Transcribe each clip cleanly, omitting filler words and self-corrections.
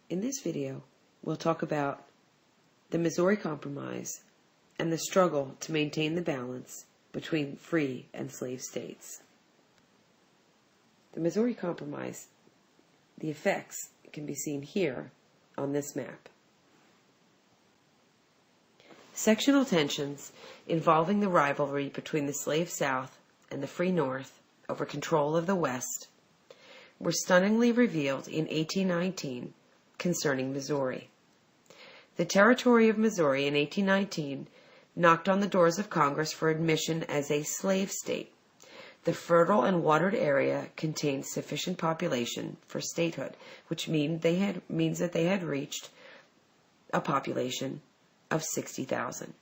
In this video, we'll talk about the Missouri Compromise and the struggle to maintain the balance between free and slave states. The Missouri Compromise, the effects can be seen here on this map. Sectional tensions involving the rivalry between the slave South and the free North over control of the West were stunningly revealed in 1819 concerning Missouri. The territory of Missouri in 1819 knocked on the doors of Congress for admission as a slave state. The fertile and watered area contained sufficient population for statehood, which means that they had reached a population of 60,000.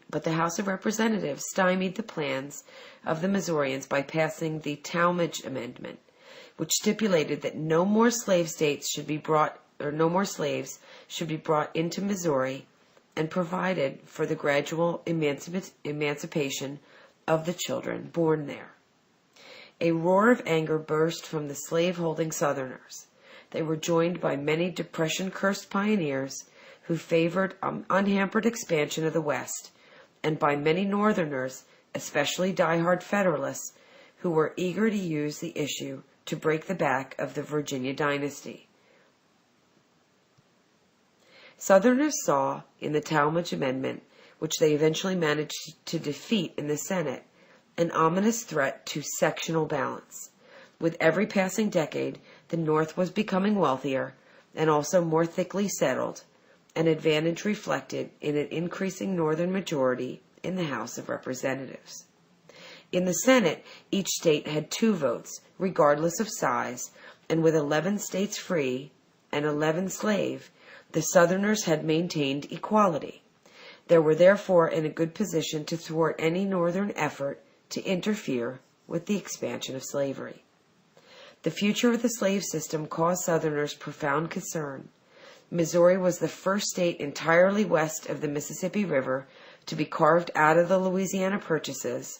But the House of Representatives stymied the plans of the Missourians by passing the Talmadge Amendment, which stipulated that no more slaves should be brought into Missouri, and provided for the gradual emancipation of the children born there. A roar of anger burst from the slave-holding Southerners. They were joined by many depression-cursed pioneers who favored unhampered expansion of the West, and by many Northerners, especially die-hard Federalists, who were eager to use the issue to break the back of the Virginia dynasty. Southerners saw in the Talmadge Amendment, which they eventually managed to defeat in the Senate, an ominous threat to sectional balance. With every passing decade, the North was becoming wealthier and also more thickly settled, an advantage reflected in an increasing Northern majority in the House of Representatives. In the Senate, each state had 2 votes, regardless of size, and with 11 states free and 11 slave, the Southerners had maintained equality. They were therefore in a good position to thwart any Northern effort to interfere with the expansion of slavery. The future of the slave system caused Southerners profound concern. Missouri was the first state entirely west of the Mississippi River to be carved out of the Louisiana Purchases,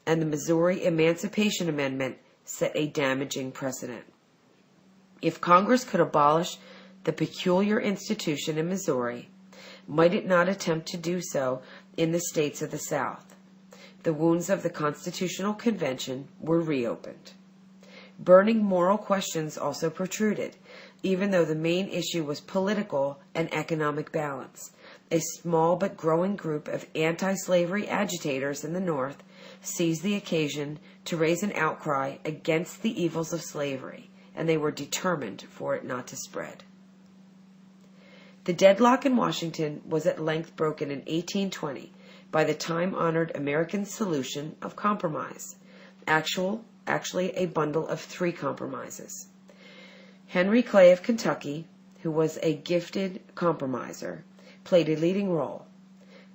and the Missouri Emancipation Amendment set a damaging precedent. If Congress could abolish the peculiar institution in Missouri, might it not attempt to do so in the states of the South? The wounds of the Constitutional Convention were reopened. Burning moral questions also protruded, even though the main issue was political and economic balance. A small but growing group of anti-slavery agitators in the North seized the occasion to raise an outcry against the evils of slavery, and they were determined for it not to spread. The deadlock in Washington was at length broken in 1820 by the time-honored American solution of compromise, actually a bundle of 3 compromises. Henry Clay of Kentucky, who was a gifted compromiser, played a leading role.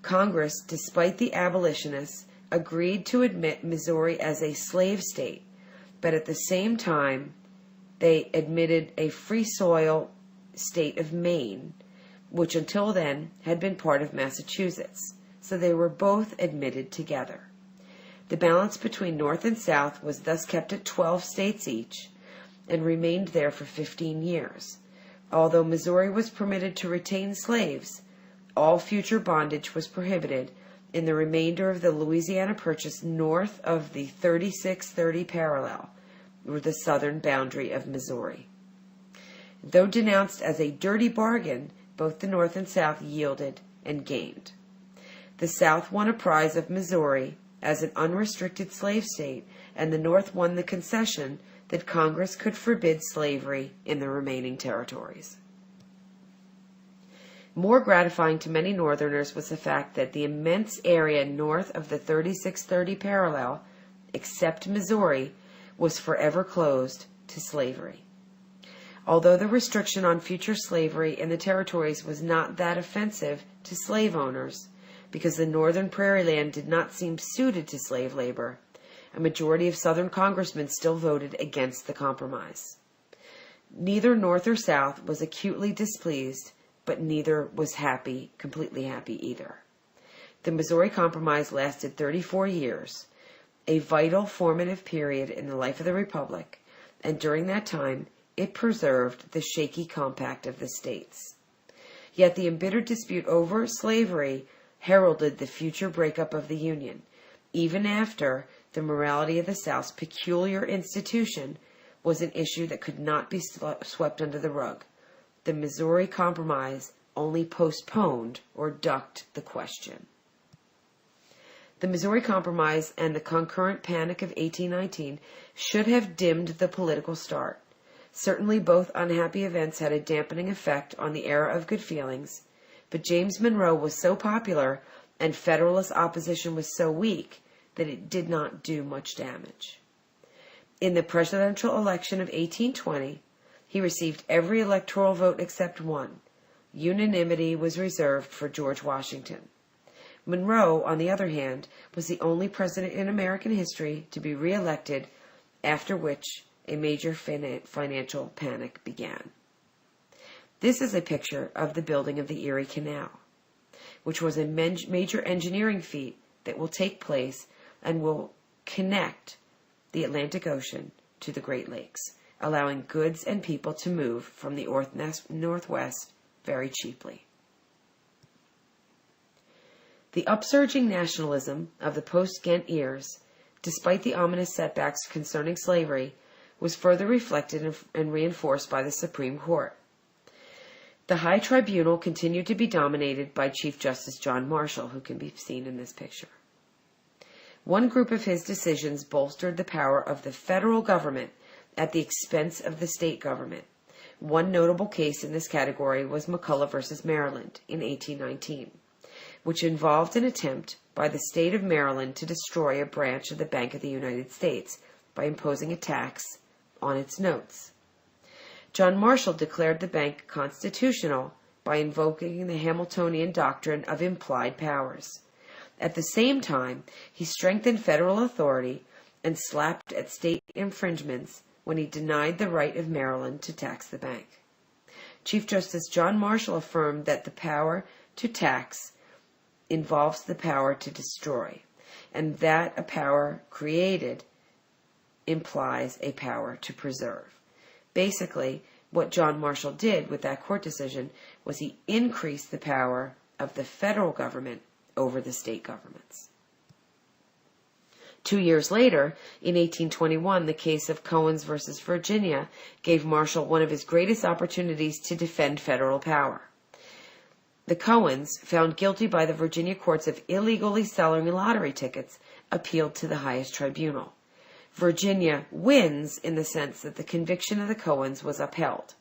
Congress, despite the abolitionists, agreed to admit Missouri as a slave state, but at the same time they admitted a free soil state of Maine, which until then had been part of Massachusetts, so they were both admitted together. The balance between North and South was thus kept at 12 states each, and remained there for 15 years. Although Missouri was permitted to retain slaves, all future bondage was prohibited in the remainder of the Louisiana Purchase north of the 3630 parallel, or the southern boundary of Missouri. Though denounced as a dirty bargain, both the North and South yielded and gained. The South won a prize of Missouri as an unrestricted slave state, and the North won the concession that Congress could forbid slavery in the remaining territories. More gratifying to many Northerners was the fact that the immense area north of the 3630 parallel, except Missouri, was forever closed to slavery. Although the restriction on future slavery in the territories was not that offensive to slave owners, because the northern prairie land did not seem suited to slave labor, a majority of Southern congressmen still voted against the compromise. Neither North or South was acutely displeased, but neither was completely happy either. The Missouri Compromise lasted 34 years, a vital formative period in the life of the Republic, and during that time, it preserved the shaky compact of the states. Yet the embittered dispute over slavery heralded the future breakup of the Union, even after the morality of the South's peculiar institution was an issue that could not be swept under the rug. The Missouri Compromise only postponed or ducked the question. The Missouri Compromise and the concurrent Panic of 1819 should have dimmed the political start. Certainly both unhappy events had a dampening effect on the era of good feelings, but James Monroe was so popular and Federalist opposition was so weak that it did not do much damage. In the presidential election of 1820, he received every electoral vote except one. Unanimity was reserved for George Washington. Monroe, on the other hand, was the only president in American history to be reelected, after which a major financial panic began. This is a picture of the building of the Erie Canal, which was a major engineering feat that will take place and will connect the Atlantic Ocean to the Great Lakes, allowing goods and people to move from the northwest very cheaply. The upsurging nationalism of the post-Ghent years, despite the ominous setbacks concerning slavery, was further reflected and reinforced by the Supreme Court. The High Tribunal continued to be dominated by Chief Justice John Marshall, who can be seen in this picture. One group of his decisions bolstered the power of the federal government at the expense of the state government. One notable case in this category was McCulloch v. Maryland in 1819. Which involved an attempt by the state of Maryland to destroy a branch of the Bank of the United States by imposing a tax on its notes. John Marshall declared the bank constitutional by invoking the Hamiltonian doctrine of implied powers. At the same time, he strengthened federal authority and slapped at state infringements when he denied the right of Maryland to tax the bank. Chief Justice John Marshall affirmed that the power to tax involves the power to destroy, and that a power created implies a power to preserve. Basically, what John Marshall did with that court decision was he increased the power of the federal government over the state governments. 2 years later, in 1821, the case of Cohens versus Virginia gave Marshall one of his greatest opportunities to defend federal power. The Cohens, found guilty by the Virginia courts of illegally selling lottery tickets, appealed to the highest tribunal. Virginia wins in the sense that the conviction of the Cohens was upheld.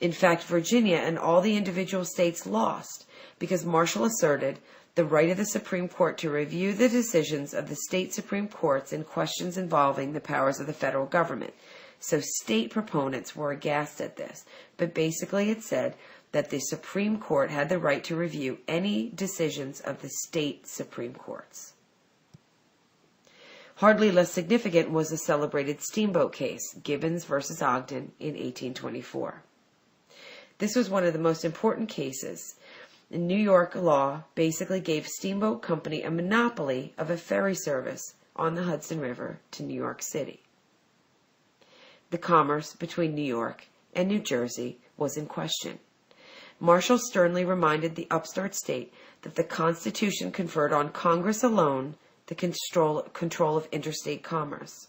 In fact, Virginia and all the individual states lost because Marshall asserted the right of the Supreme Court to review the decisions of the state Supreme Courts in questions involving the powers of the federal government. So state proponents were aghast at this, but basically it said that the Supreme Court had the right to review any decisions of the state Supreme Courts. Hardly less significant was the celebrated steamboat case, Gibbons versus Ogden, in 1824. This was one of the most important cases. New York law basically gave Steamboat Company a monopoly of a ferry service on the Hudson River to New York City. The commerce between New York and New Jersey was in question. Marshall sternly reminded the upstart state that the Constitution conferred on Congress alone the control of interstate commerce,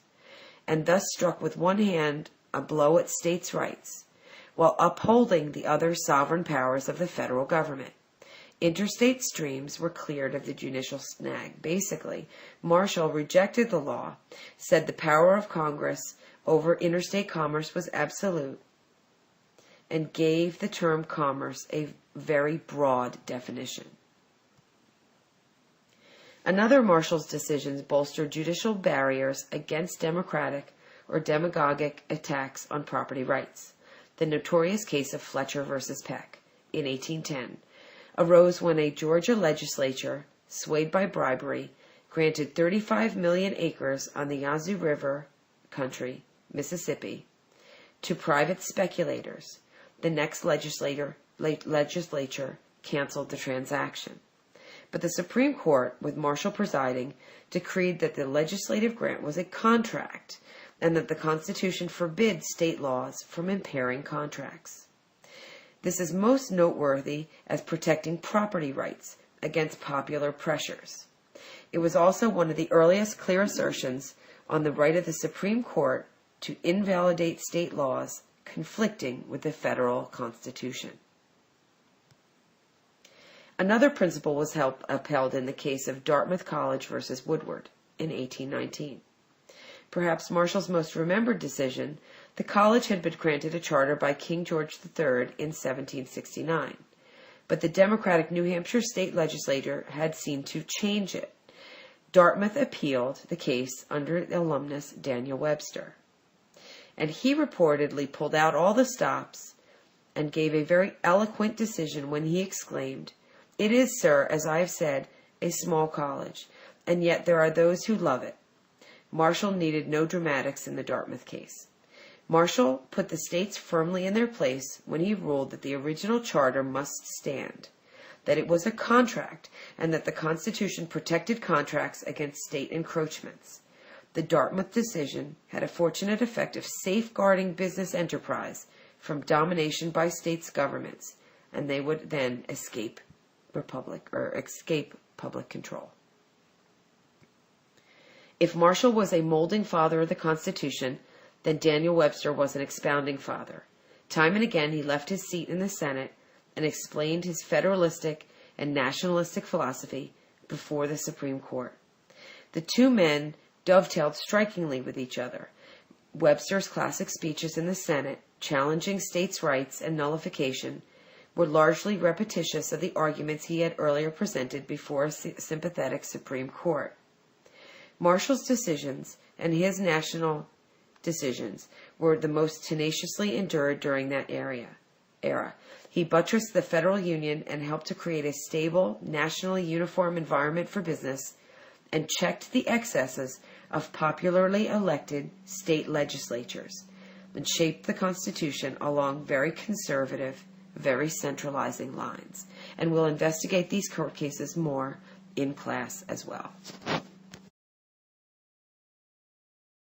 and thus struck with one hand a blow at states' rights, while upholding the other sovereign powers of the federal government. Interstate streams were cleared of the judicial snag. Basically, Marshall rejected the law, said the power of Congress over interstate commerce was absolute, and gave the term commerce a very broad definition. Another Marshall's decisions bolstered judicial barriers against democratic or demagogic attacks on property rights. The notorious case of Fletcher versus Peck in 1810 arose when a Georgia legislature, swayed by bribery, granted 35 million acres on the Yazoo River country, Mississippi, to private speculators. The next legislature canceled the transaction. But the Supreme Court, with Marshall presiding, decreed that the legislative grant was a contract and that the Constitution forbids state laws from impairing contracts. This is most noteworthy as protecting property rights against popular pressures. It was also one of the earliest clear assertions on the right of the Supreme Court to invalidate state laws conflicting with the federal Constitution. Another principle was upheld in the case of Dartmouth College versus Woodward in 1819. Perhaps Marshall's most remembered decision, the college had been granted a charter by King George III in 1769, but the Democratic New Hampshire state legislature had seen to change it. Dartmouth appealed the case under alumnus Daniel Webster, and he reportedly pulled out all the stops and gave a very eloquent decision when he exclaimed, "It is, sir, as I have said, a small college, and yet there are those who love it." Marshall needed no dramatics in the Dartmouth case. Marshall put the states firmly in their place when he ruled that the original charter must stand, that it was a contract, and that the Constitution protected contracts against state encroachments. The Dartmouth decision had a fortunate effect of safeguarding business enterprise from domination by states' governments, and they would then escape public control. If Marshall was a molding father of the Constitution, then Daniel Webster was an expounding father. Time and again he left his seat in the Senate and explained his federalistic and nationalistic philosophy before the Supreme Court. The two men dovetailed strikingly with each other. Webster's classic speeches in the Senate, challenging states' rights and nullification, were largely repetitious of the arguments he had earlier presented before a sympathetic Supreme Court. Marshall's decisions and his national decisions were the most tenaciously endured during that era. He buttressed the federal union and helped to create a stable, nationally uniform environment for business, and checked the excesses of popularly elected state legislatures, and shaped the Constitution along very conservative, very centralizing lines. And we'll investigate these court cases more in class as well.